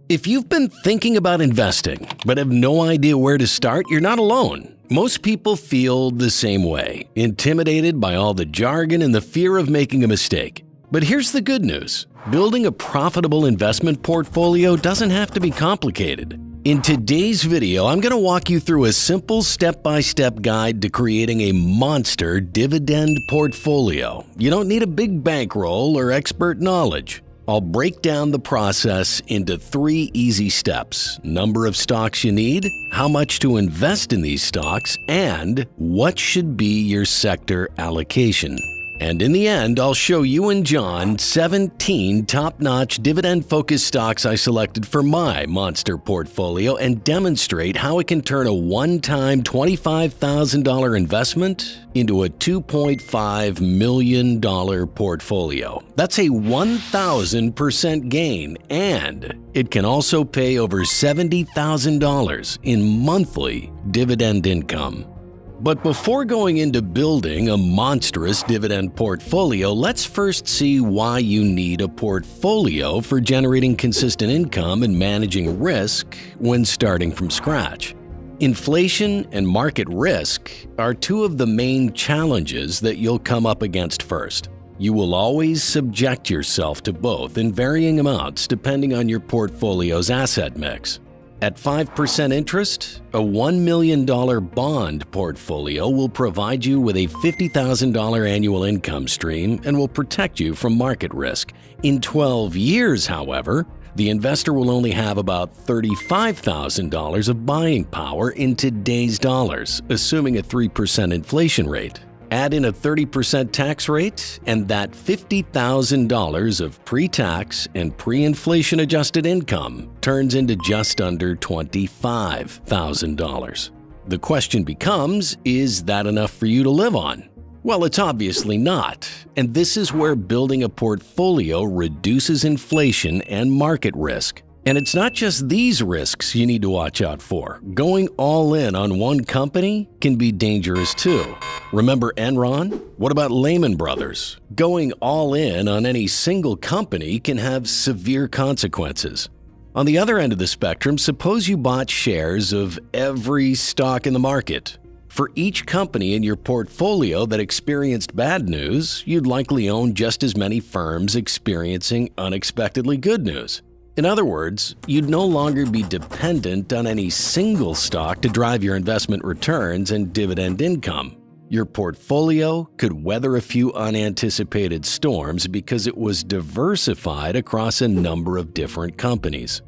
If you've been thinking about investing but have no idea where to start, you're not alone. Most people feel the same way, intimidated by all the jargon and the fear of making a mistake. But here's the good news. Building a profitable investment portfolio doesn't have to be complicated. In today's video, I'm going to walk you through a simple step-by-step guide to creating a monster dividend portfolio. You don't need a big bankroll or expert knowledge. I'll break down the process into 3 easy steps: number of stocks you need, how much to invest in these stocks, and what should be your sector allocation. And in the end, I'll show you and John 17 top-notch dividend-focused stocks I selected for my monster portfolio and demonstrate how it can turn a one-time $25,000 investment into a $2.5 million portfolio. That's a 1,000% gain, and it can also pay over $70,000 in monthly dividend income. But before going into building a monstrous dividend portfolio, let's first see why you need a portfolio for generating consistent income and managing risk when starting from scratch. Inflation and market risk are 2 of the main challenges that you'll come up against first. You will always subject yourself to both in varying amounts depending on your portfolio's asset mix. At 5% interest, a $1 million bond portfolio will provide you with a $50,000 annual income stream and will protect you from market risk. In 12 years, however, the investor will only have about $35,000 of buying power in today's dollars, assuming a 3% inflation rate. Add in a 30% tax rate, and that $50,000 of pre-tax and pre-inflation adjusted income turns into just under $25,000. The question becomes, is that enough for you to live on? Well, it's obviously not, and this is where building a portfolio reduces inflation and market risk. And it's not just these risks you need to watch out for. Going all in on one company can be dangerous too. Remember Enron? What about Lehman Brothers? Going all in on any single company can have severe consequences. On the other end of the spectrum, suppose you bought shares of every stock in the market. For each company in your portfolio that experienced bad news, you'd likely own just as many firms experiencing unexpectedly good news. In other words, you'd no longer be dependent on any single stock to drive your investment returns and dividend income. Your portfolio could weather a few unanticipated storms because it was diversified across a number of different companies.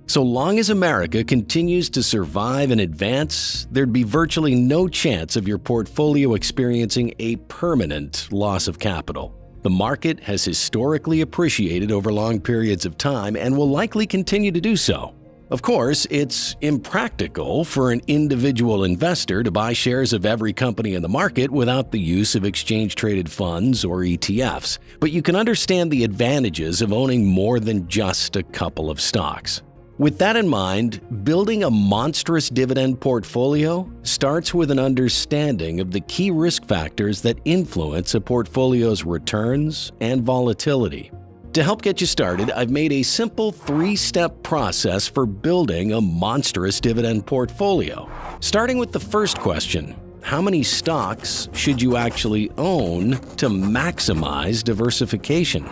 So long as America continues to survive and advance, there'd be virtually no chance of your portfolio experiencing a permanent loss of capital. The market has historically appreciated over long periods of time and will likely continue to do so. Of course, it's impractical for an individual investor to buy shares of every company in the market without the use of exchange-traded funds or ETFs, but you can understand the advantages of owning more than just a couple of stocks. With that in mind, building a monstrous dividend portfolio starts with an understanding of the key risk factors that influence a portfolio's returns and volatility. To help get you started, I've made a simple 3-step process for building a monstrous dividend portfolio. Starting with the first question, how many stocks should you actually own to maximize diversification?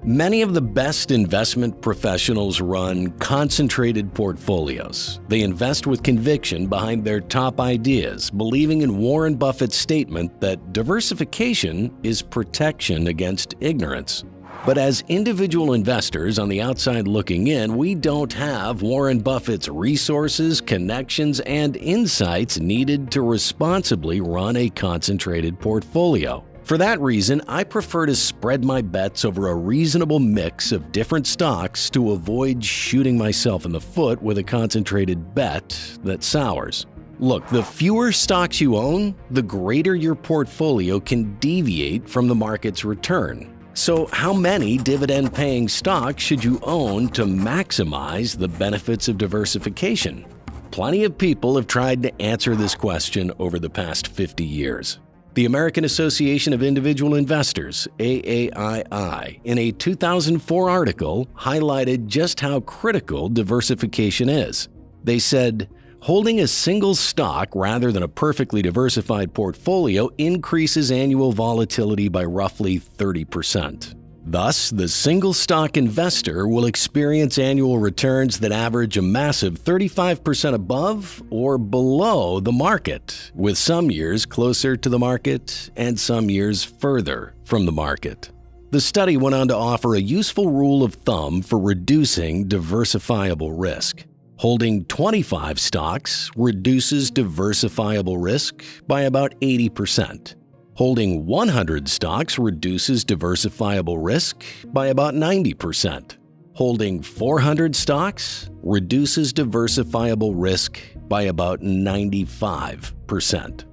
Many of the best investment professionals run concentrated portfolios. They invest with conviction behind their top ideas, believing in Warren Buffett's statement that diversification is protection against ignorance. But as individual investors on the outside looking in, we don't have Warren Buffett's resources, connections, and insights needed to responsibly run a concentrated portfolio. For that reason, I prefer to spread my bets over a reasonable mix of different stocks to avoid shooting myself in the foot with a concentrated bet that sours. Look, the fewer stocks you own, the greater your portfolio can deviate from the market's return. So how many dividend-paying stocks should you own to maximize the benefits of diversification? Plenty of people have tried to answer this question over the past 50 years. The American Association of Individual Investors, AAII, in a 2004 article highlighted just how critical diversification is. They said, holding a single stock rather than a perfectly diversified portfolio increases annual volatility by roughly 30%. Thus, the single stock investor will experience annual returns that average a massive 35% above or below the market, with some years closer to the market and some years further from the market. The study went on to offer a useful rule of thumb for reducing diversifiable risk. Holding 25 stocks reduces diversifiable risk by about 80%. Holding 100 stocks reduces diversifiable risk by about 90%. Holding 400 stocks reduces diversifiable risk by about 95%.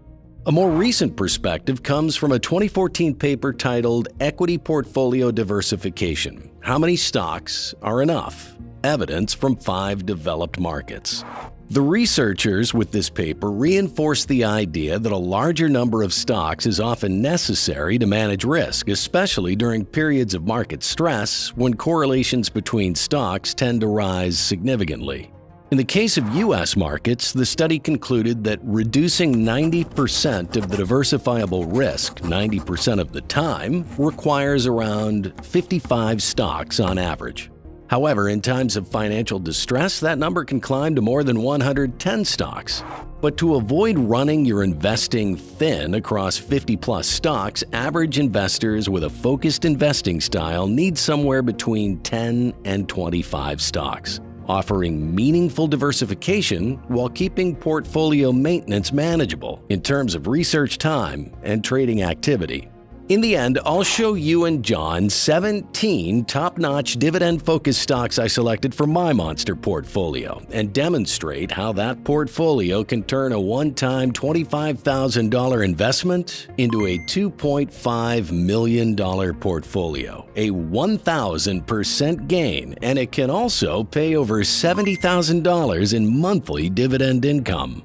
A more recent perspective comes from a 2014 paper titled Equity Portfolio Diversification: How Many Stocks Are Enough? Evidence from 5 Developed Markets. The researchers with this paper reinforced the idea that a larger number of stocks is often necessary to manage risk, especially during periods of market stress when correlations between stocks tend to rise significantly. In the case of U.S. markets, the study concluded that reducing 90% of the diversifiable risk 90% of the time requires around 55 stocks on average. However, in times of financial distress, that number can climb to more than 110 stocks. But to avoid running your investing thin across 50-plus stocks, average investors with a focused investing style need somewhere between 10 and 25 stocks, offering meaningful diversification while keeping portfolio maintenance manageable in terms of research time and trading activity. In the end, I'll show you and John 17 top-notch dividend-focused stocks I selected for my monster portfolio and demonstrate how that portfolio can turn a one-time $25,000 investment into a $2.5 million portfolio, a 1,000% gain, and it can also pay over $70,000 in monthly dividend income.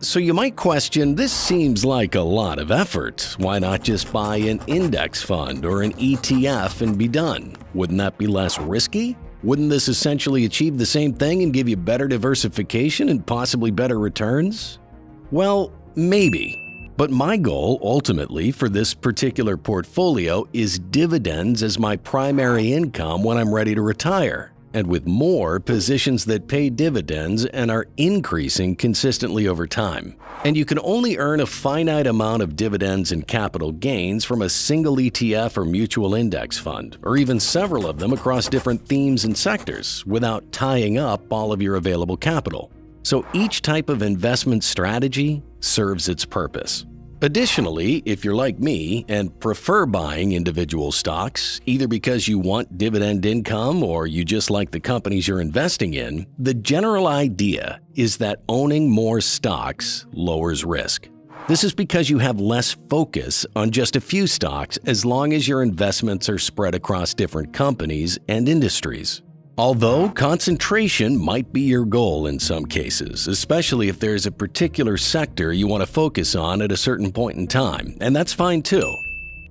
So you might question, this seems like a lot of effort. Why not just buy an index fund or an ETF and be done? Wouldn't that be less risky? Wouldn't this essentially achieve the same thing and give you better diversification and possibly better returns? Well, maybe. But my goal, ultimately, for this particular portfolio is dividends as my primary income when I'm ready to retire, and with more positions that pay dividends and are increasing consistently over time. And you can only earn a finite amount of dividends and capital gains from a single ETF or mutual index fund, or even several of them across different themes and sectors, without tying up all of your available capital. So each type of investment strategy serves its purpose. Additionally, if you're like me and prefer buying individual stocks, either because you want dividend income or you just like the companies you're investing in, the general idea is that owning more stocks lowers risk. This is because you have less focus on just a few stocks as long as your investments are spread across different companies and industries. Although concentration might be your goal in some cases, especially if there's a particular sector you want to focus on at a certain point in time, and that's fine too.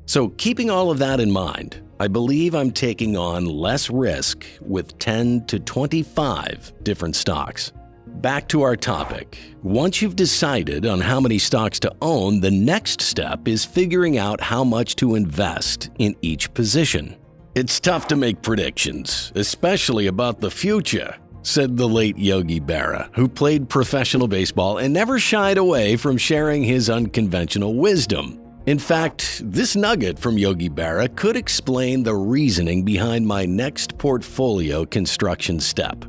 So keeping all of that in mind, I believe I'm taking on less risk with 10 to 25 different stocks. Back to our topic. Once you've decided on how many stocks to own, the next step is figuring out how much to invest in each position. It's tough to make predictions, especially about the future, said the late Yogi Berra, who played professional baseball and never shied away from sharing his unconventional wisdom. In fact, this nugget from Yogi Berra could explain the reasoning behind my next portfolio construction step.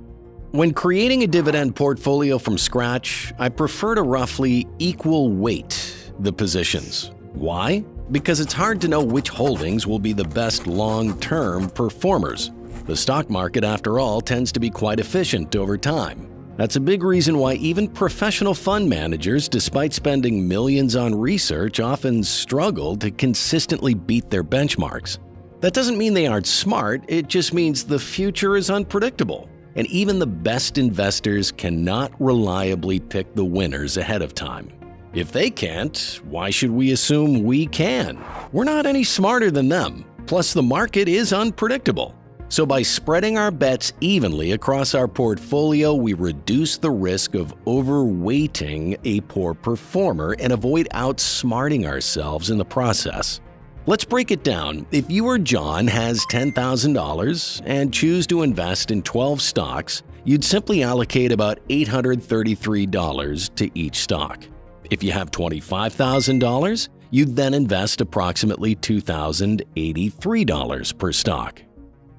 When creating a dividend portfolio from scratch, I prefer to roughly equal weight the positions. Why? Because it's hard to know which holdings will be the best long-term performers. The stock market, after all, tends to be quite efficient over time. That's a big reason why even professional fund managers, despite spending millions on research, often struggle to consistently beat their benchmarks. That doesn't mean they aren't smart, it just means the future is unpredictable. And even the best investors cannot reliably pick the winners ahead of time. If they can't, why should we assume we can? We're not any smarter than them. Plus, the market is unpredictable. So by spreading our bets evenly across our portfolio, we reduce the risk of overweighting a poor performer and avoid outsmarting ourselves in the process. Let's break it down. If you or John has $10,000 and choose to invest in 12 stocks, you'd simply allocate about $833 to each stock. If you have $25,000, you'd then invest approximately $2,083 per stock.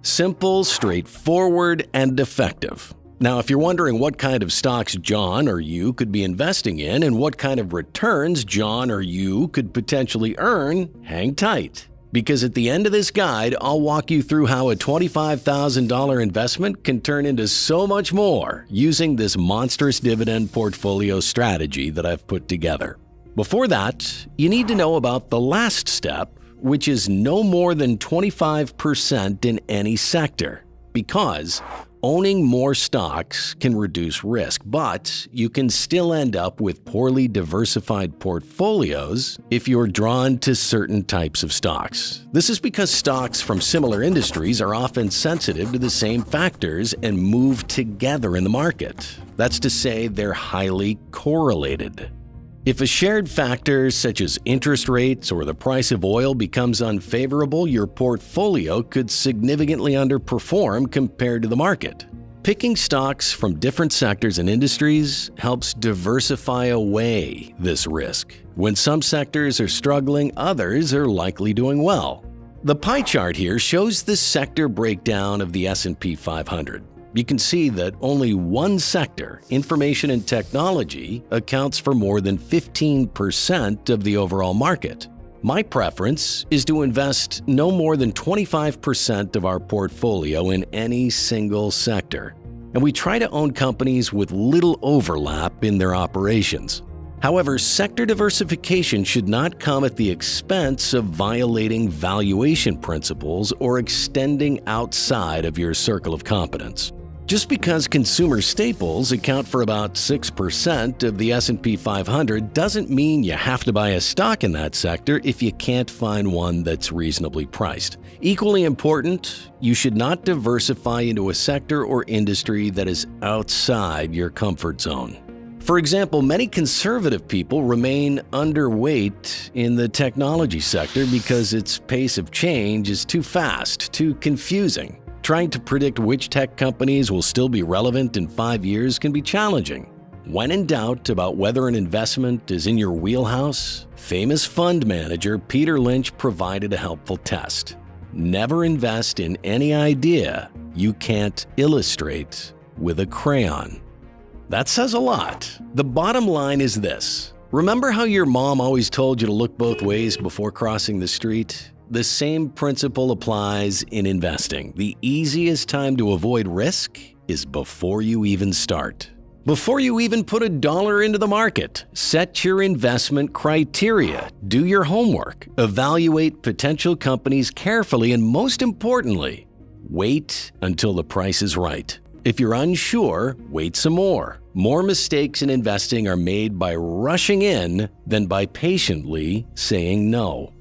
Simple, straightforward, and effective. Now, if you're wondering what kind of stocks John or you could be investing in and what kind of returns John or you could potentially earn, hang tight. Because at the end of this guide, I'll walk you through how a $25,000 investment can turn into so much more using this monstrous dividend portfolio strategy that I've put together. Before that, you need to know about the last step, which is no more than 25% in any sector, because owning more stocks can reduce risk, but you can still end up with poorly diversified portfolios if you're drawn to certain types of stocks. This is because stocks from similar industries are often sensitive to the same factors and move together in the market. That's to say, they're highly correlated. If a shared factor such as interest rates or the price of oil becomes unfavorable, your portfolio could significantly underperform compared to the market. Picking stocks from different sectors and industries helps diversify away this risk. When some sectors are struggling, others are likely doing well. The pie chart here shows the sector breakdown of the S&P 500. You can see that only one sector, information and technology, accounts for more than 15% of the overall market. My preference is to invest no more than 25% of our portfolio in any single sector, and we try to own companies with little overlap in their operations. However, sector diversification should not come at the expense of violating valuation principles or extending outside of your circle of competence. Just because consumer staples account for about 6% of the S&P 500 doesn't mean you have to buy a stock in that sector if you can't find one that's reasonably priced. Equally important, you should not diversify into a sector or industry that is outside your comfort zone. For example, many conservative people remain underweight in the technology sector because its pace of change is too fast, too confusing. Trying to predict which tech companies will still be relevant in 5 years can be challenging. When in doubt about whether an investment is in your wheelhouse, famous fund manager Peter Lynch provided a helpful test. Never invest in any idea you can't illustrate with a crayon. That says a lot. The bottom line is this. Remember how your mom always told you to look both ways before crossing the street? The same principle applies in investing. The easiest time to avoid risk is before you even start. Before you even put $1 into the market, set your investment criteria, do your homework, evaluate potential companies carefully, and most importantly, wait until the price is right. If you're unsure, wait some more. More mistakes in investing are made by rushing in than by patiently saying no.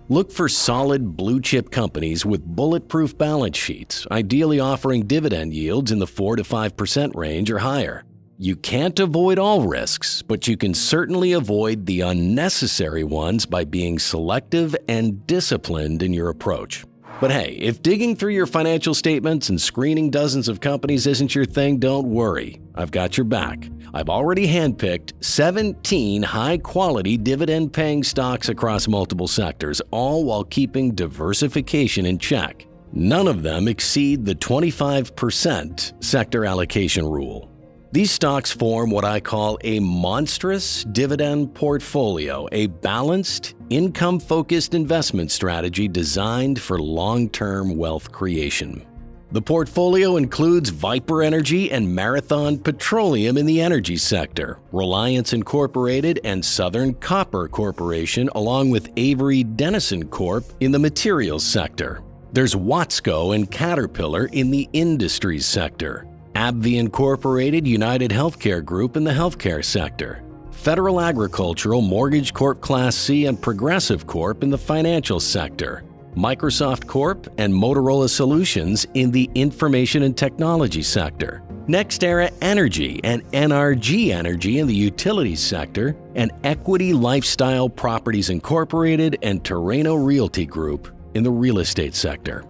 Look for solid blue-chip companies with bulletproof balance sheets, ideally offering dividend yields in the 4 to 5% range or higher. You can't avoid all risks, but you can certainly avoid the unnecessary ones by being selective and disciplined in your approach. But hey, if digging through your financial statements and screening dozens of companies isn't your thing, don't worry. I've got your back. I've already handpicked 17 high-quality dividend-paying stocks across multiple sectors, all while keeping diversification in check. None of them exceed the 25% sector allocation rule. These stocks form what I call a monstrous dividend portfolio, a balanced, income-focused investment strategy designed for long-term wealth creation. The portfolio includes Viper Energy and Marathon Petroleum in the energy sector, Reliance Incorporated and Southern Copper Corporation, along with Avery Dennison Corp. In the materials sector. There's Watsco and Caterpillar in the industries sector. AbbVie Incorporated, United Healthcare Group in the healthcare sector. Federal Agricultural, Mortgage Corp Class C, and Progressive Corp in the financial sector, Microsoft Corp and Motorola Solutions in the information and technology sector, NextEra Energy and NRG Energy in the utilities sector, and Equity Lifestyle Properties Incorporated and Terreno Realty Group in the real estate sector.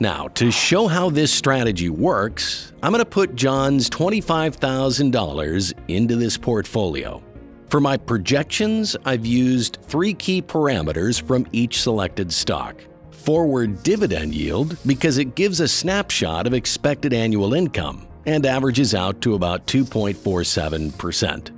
Now, to show how this strategy works, I'm going to put John's $25,000 into this portfolio. For my projections, I've used 3 key parameters from each selected stock. Forward dividend yield, because it gives a snapshot of expected annual income and averages out to about 2.47%.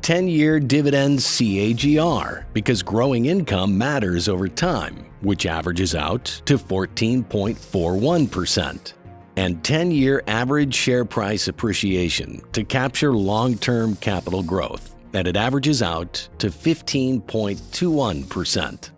10-year dividend CAGR, because growing income matters over time, which averages out to 14.41%. And 10-year average share price appreciation to capture long-term capital growth, and it averages out to 15.21%.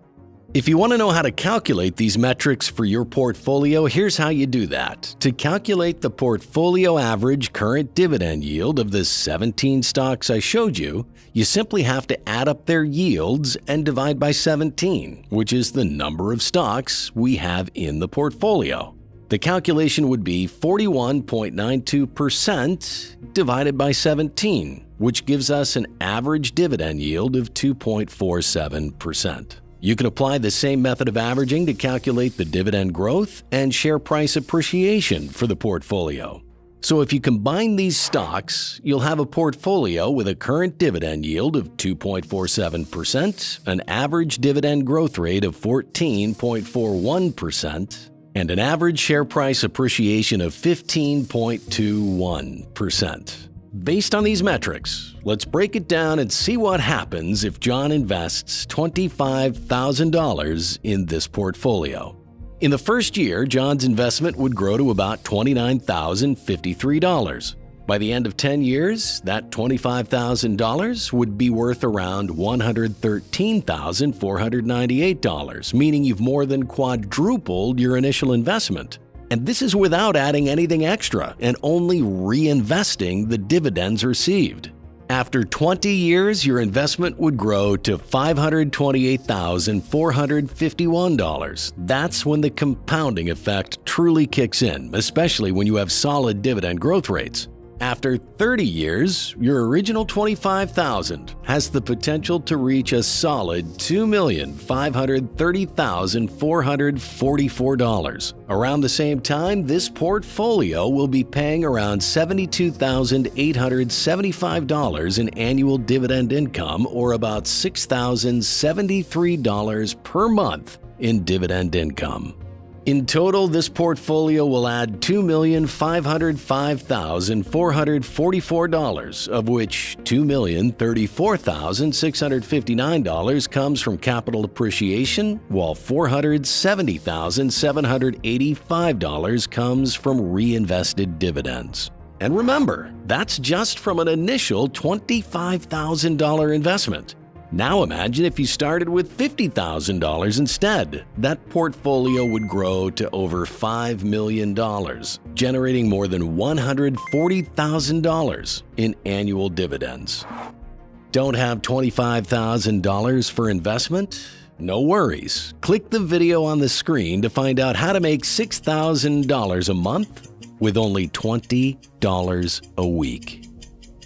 If you want to know how to calculate these metrics for your portfolio, here's how you do that. To calculate the portfolio average current dividend yield of the 17 stocks I showed you, you simply have to add up their yields and divide by 17, which is the number of stocks we have in the portfolio. The calculation would be 41.92% divided by 17, which gives us an average dividend yield of 2.47%. You can apply the same method of averaging to calculate the dividend growth and share price appreciation for the portfolio. So if you combine these stocks, you'll have a portfolio with a current dividend yield of 2.47%, an average dividend growth rate of 14.41%, and an average share price appreciation of 15.21%. Based on these metrics, let's break it down and see what happens if John invests $25,000 in this portfolio. In the first year, John's investment would grow to about $29,053. By the end of 10 years, that $25,000 would be worth around $113,498, meaning you've more than quadrupled your initial investment. And this is without adding anything extra and only reinvesting the dividends received. After 20 years, your investment would grow to $528,451. That's when the compounding effect truly kicks in, especially when you have solid dividend growth rates. After 30 years, your original $25,000 has the potential to reach a solid $2,530,444. Around the same time, this portfolio will be paying around $72,875 in annual dividend income, or about $6,073 per month in dividend income. In total, this portfolio will add $2,505,444, of which $2,034,659 comes from capital appreciation, while $470,785 comes from reinvested dividends. And remember, that's just from an initial $25,000 investment. Now imagine if you started with $50,000 instead. That portfolio would grow to over $5 million, generating more than $140,000 in annual dividends. Don't have $25,000 for investment? No worries. Click the video on the screen to find out how to make $6,000 a month with only $20 a week.